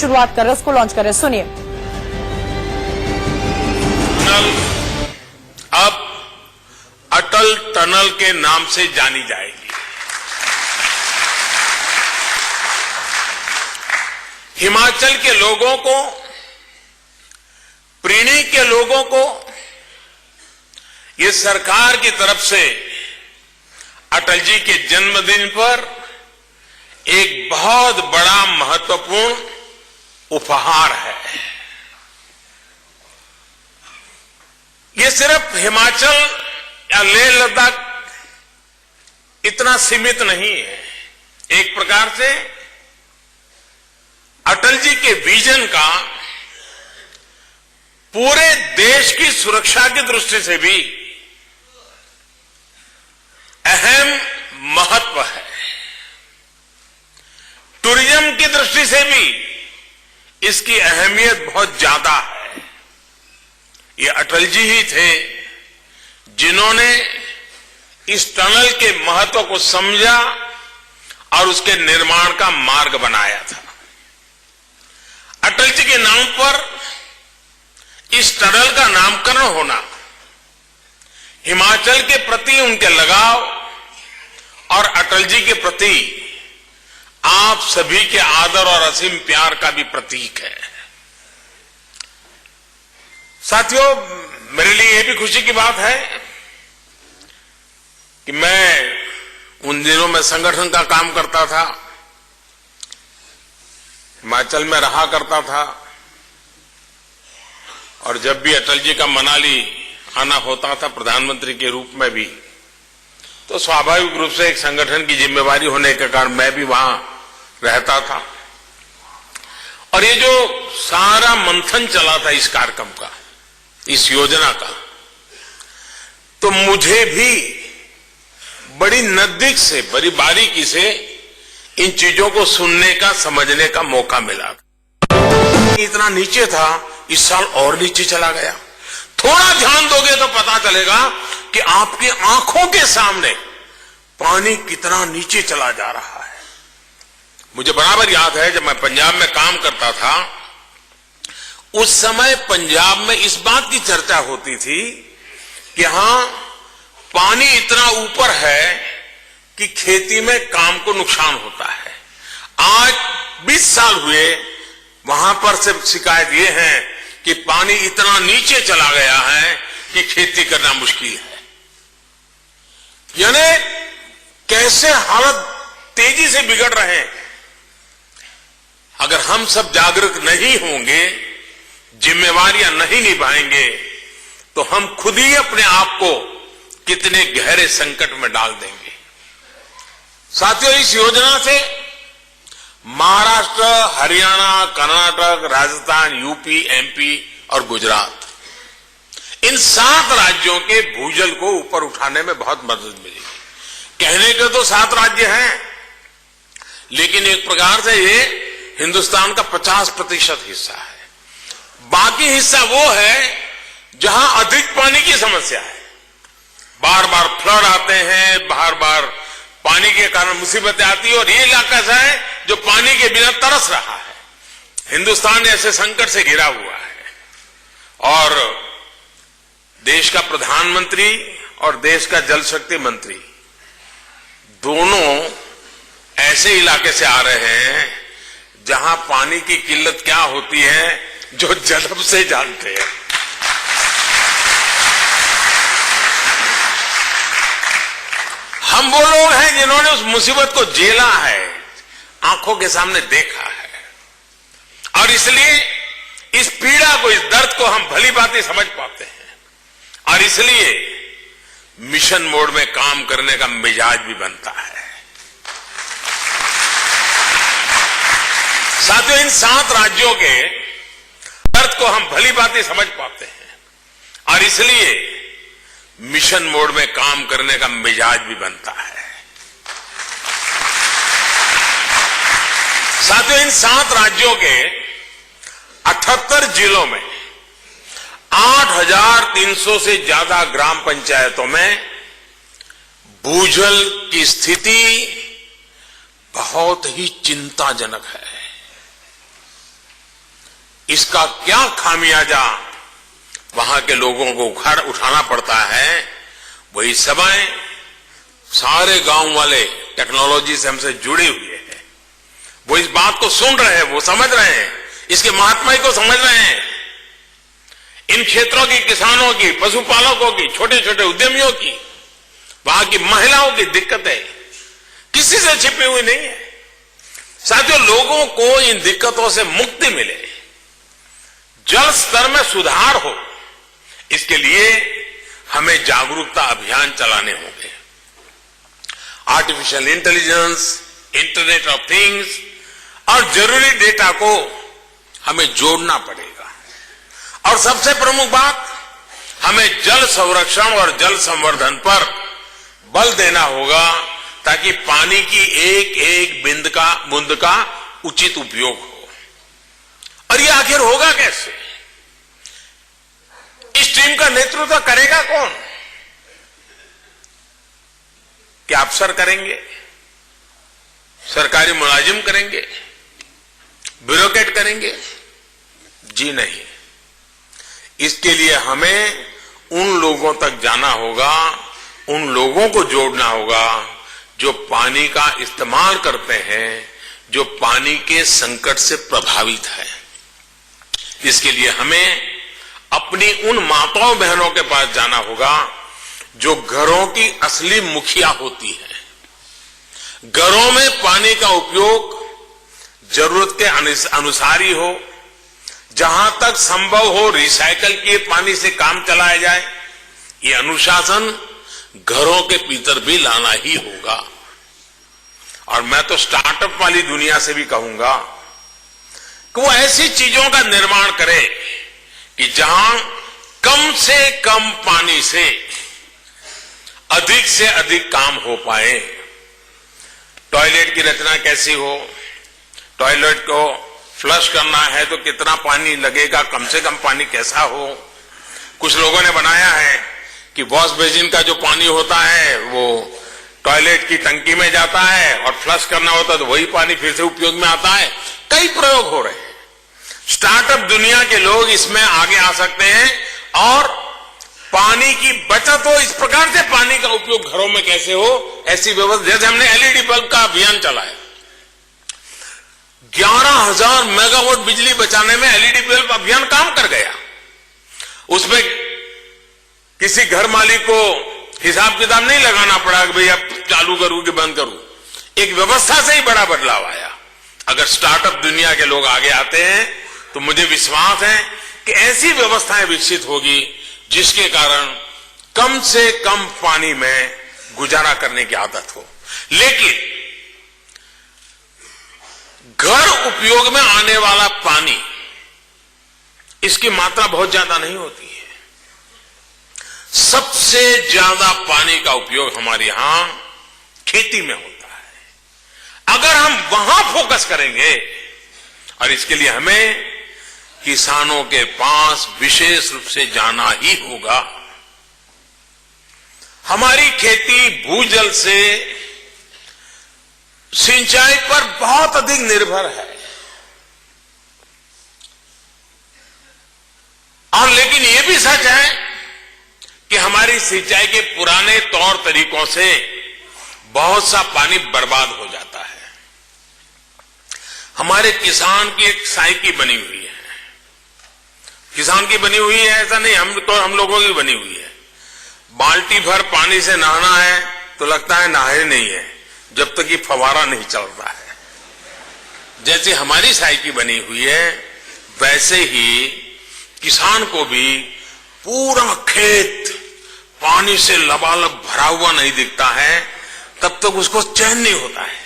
शुरुआत कर रहे हैं, उसको लॉन्च कर रहे हैं, सुनिए। अब अटल टनल के नाम से जानी जाएगी। हिमाचल के लोगों को, प्रीणी के लोगों को ये सरकार की तरफ से अटल जी के जन्मदिन पर एक बहुत बड़ा महत्वपूर्ण उपहार है। ये सिर्फ हिमाचल या लेह लद्दाख इतना सीमित नहीं है। एक प्रकार से अटल जी के विजन का पूरे देश की सुरक्षा की दृष्टि से भी अहम महत्व है। टूरिज्म की दृष्टि से भी इसकी अहमियत बहुत ज्यादा है। ये अटल जी ही थे जिन्होंने इस टनल के महत्व को समझा और उसके निर्माण का मार्ग बनाया था। अटल जी के नाम पर इस टनल का नामकरण होना हिमाचल के प्रति उनके लगाव और अटल जी के प्रति आप सभी के आदर और असीम प्यार का भी प्रतीक है। साथियों, मेरे लिए यह भी खुशी की बात है कि मैं उन दिनों में संगठन का काम करता था, हिमाचल में रहा करता था, और जब भी अटल जी का मनाली आना होता था प्रधानमंत्री के रूप में भी, तो स्वाभाविक रूप से एक संगठन की जिम्मेवारी होने के कारण मैं भी वहां रहता था। और ये जो सारा मंथन चला था इस कार्यक्रम का, इस योजना का, तो मुझे भी बड़ी नजदीक से, बड़ी बारीकी से इन चीजों को सुनने का, समझने का मौका मिला। इतना नीचे था, इस साल और नीचे चला गया। थोड़ा ध्यान दोगे तो पता चलेगा कि आपकी आंखों के सामने पानी कितना नीचे चला जा रहा है। मुझे बराबर याद है जब मैं पंजाब में काम करता था, उस समय पंजाब में इस बात की चर्चा होती थी कि यहां पानी इतना ऊपर है कि खेती में काम को नुकसान होता है। आज 20 साल हुए, वहां पर से शिकायत यह है कि पानी इतना नीचे चला गया है कि खेती करना मुश्किल है। यानी कैसे हालत तेजी से बिगड़ रहे हैं। अगर हम सब जागरूक नहीं होंगे, जिम्मेवारियां नहीं निभाएंगे, तो हम खुद ही अपने आप को कितने गहरे संकट में डाल देंगे। साथियों, इस योजना से महाराष्ट्र, हरियाणा, कर्नाटक, राजस्थान, यूपी, एमपी और गुजरात, इन 7 राज्यों के भूजल को ऊपर उठाने में बहुत मदद मिलेगी। कहने के तो 7 राज्य हैं, लेकिन एक प्रकार से ये हिंदुस्तान का 50% हिस्सा है। बाकी हिस्सा वो है जहां अधिक पानी की समस्या है। बार बार फ्लड आते हैं, बार बार पानी के कारण मुसीबतें आती है, और ये इलाका ऐसा है जो पानी के बिना तरस रहा है। हिंदुस्तान ऐसे संकट से घिरा हुआ है, और देश का प्रधानमंत्री और देश का जल शक्ति मंत्री दोनों ऐसे इलाके से आ रहे हैं जहां पानी की किल्लत क्या होती है, जो जन्म से जानते हैं। हम वो लोग हैं जिन्होंने उस मुसीबत को झेला है, आंखों के सामने देखा है, और इसलिए इस पीड़ा को, इस दर्द को हम भली भांति समझ पाते हैं, और इसलिए मिशन मोड में काम करने का मिजाज भी बनता है। साथियों, इन 7 राज्यों के दर्द को हम भली भांति समझ पाते हैं, और इसलिए मिशन मोड में काम करने का मिजाज भी बनता है। साथियों, इन 7 राज्यों के 78 जिलों में 8,300 से ज्यादा ग्राम पंचायतों में भूजल की स्थिति बहुत ही चिंताजनक है। इसका क्या खामियाजा वहां के लोगों को उठाना पड़ता है, वही समय सारे गांव वाले टेक्नोलॉजी से हमसे जुड़े हुए हैं। वो इस बात को सुन रहे हैं, वो समझ रहे हैं, इसके महात्मा को समझ रहे हैं। इन क्षेत्रों की, किसानों की, पशुपालकों की, छोटे छोटे उद्यमियों की, वहां की महिलाओं की दिक्कतें किसी से छिपी हुई नहीं है। साथियों, लोगों को इन दिक्कतों से मुक्ति मिले, जल स्तर में सुधार हो, इसके लिए हमें जागरूकता अभियान चलाने होंगे। Artificial intelligence, internet of things और जरूरी डेटा को हमें जोड़ना पड़ेगा। और सबसे प्रमुख बात, हमें जल संरक्षण और जल संवर्धन पर बल देना होगा, ताकि पानी की एक एक बूंद का उचित उपयोग हो। और ये आखिर होगा कैसे? इस टीम का नेतृत्व करेगा कौन? क्या अफसर करेंगे? सरकारी मुलाजिम करेंगे? ब्यूरोक्रेट करेंगे? जी नहीं। इसके लिए हमें उन लोगों तक जाना होगा, उन लोगों को जोड़ना होगा जो पानी का इस्तेमाल करते हैं, जो पानी के संकट से प्रभावित है। इसके लिए हमें अपनी उन माताओं बहनों के पास जाना होगा जो घरों की असली मुखिया होती है। घरों में पानी का उपयोग जरूरत के अनुसार ही हो, जहां तक संभव हो रिसाइकल किए पानी से काम चलाया जाए। ये अनुशासन घरों के भीतर भी लाना ही होगा। और मैं तो स्टार्टअप वाली दुनिया से भी कहूंगा कि वो ऐसी चीजों का निर्माण करे कि जहां कम से कम पानी से अधिक काम हो पाए। टॉयलेट की रचना कैसी हो, टॉयलेट को फ्लश करना है तो कितना पानी लगेगा, कम से कम पानी कैसा हो। कुछ लोगों ने बनाया है कि वॉश बेसिन का जो पानी होता है वो टॉयलेट की टंकी में जाता है और फ्लश करना होता है तो वही पानी फिर से उपयोग में आता है। कई प्रयोग हो रहे हैं। स्टार्टअप दुनिया के लोग इसमें आगे आ सकते हैं और पानी की बचत हो, इस प्रकार से पानी का उपयोग घरों में कैसे हो, ऐसी व्यवस्था। जैसे हमने एलईडी बल्ब का अभियान चलाया, 11,000 मेगावाट बिजली बचाने में एलईडी बल्ब अभियान काम कर गया। उसमें किसी घर मालिक को हिसाब किताब नहीं लगाना पड़ा कि भाई अब चालू करूं कि बंद करूं। एक व्यवस्था से ही बड़ा बदलाव आया। अगर स्टार्टअप दुनिया के लोग आगे आते हैं तो मुझे विश्वास है कि ऐसी व्यवस्थाएं विकसित होगी जिसके कारण कम से कम पानी में गुजारा करने की आदत हो। लेकिन घर उपयोग में आने वाला पानी, इसकी मात्रा बहुत ज्यादा नहीं होती है। सबसे ज्यादा पानी का उपयोग हमारे यहां खेती में होता है। अगर हम वहां फोकस करेंगे, और इसके लिए हमें किसानों के पास विशेष रूप से जाना ही होगा। हमारी खेती भूजल से सिंचाई पर बहुत अधिक निर्भर है। और लेकिन यह भी सच है कि हमारी सिंचाई के पुराने तौर तरीकों से बहुत सा पानी बर्बाद हो जाता है। हमारे किसान की एक साइकी बनी हुई है। किसान की बनी हुई है ऐसा नहीं, हम लोगों की बनी हुई है। बाल्टी भर पानी से नहाना है तो लगता है नहाए नहीं है जब तक ये फवारा नहीं चलता है। जैसे हमारी साइकी बनी हुई है, वैसे ही किसान को भी पूरा खेत पानी से लबालब भरा हुआ नहीं दिखता है, तब तक उसको चैन नहीं होता है।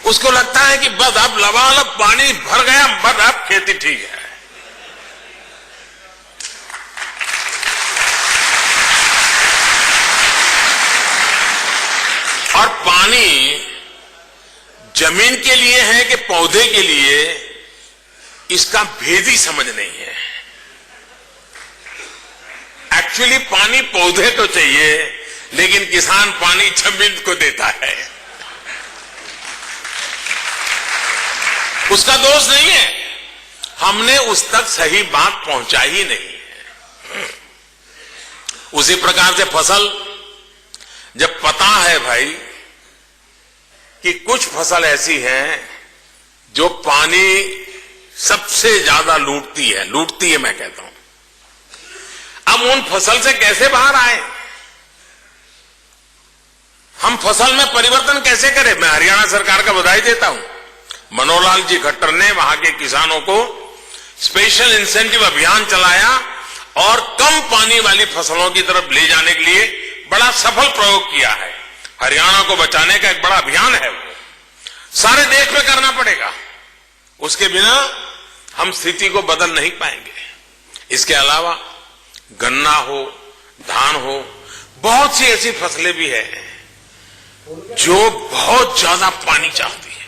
उसको लगता है कि बस अब लबालब पानी भर गया, बस अब खेती ठीक है। और पानी जमीन के लिए है कि पौधे के लिए, इसका भेद ही समझ नहीं है। एक्चुअली पानी पौधे को चाहिए, लेकिन किसान पानी जमीन को देता है। उसका दोष नहीं है, हमने उस तक सही बात पहुंचाई ही नहीं है। उसी प्रकार से फसल, जब पता है भाई कि कुछ फसल ऐसी है जो पानी सबसे ज्यादा लूटती है मैं कहता हूं, अब उन फसल से कैसे बाहर आए, हम फसल में परिवर्तन कैसे करें। मैं हरियाणा सरकार का बधाई देता हूं, मनोहर जी खट्टर ने वहां के किसानों को स्पेशल इंसेंटिव अभियान चलाया और कम पानी वाली फसलों की तरफ ले जाने के लिए बड़ा सफल प्रयोग किया है। हरियाणा को बचाने का एक बड़ा अभियान है, वो सारे देश में करना पड़ेगा, उसके बिना हम स्थिति को बदल नहीं पाएंगे। इसके अलावा गन्ना हो, धान हो, बहुत सी ऐसी फसलें भी हैं जो बहुत ज्यादा पानी चाहती है।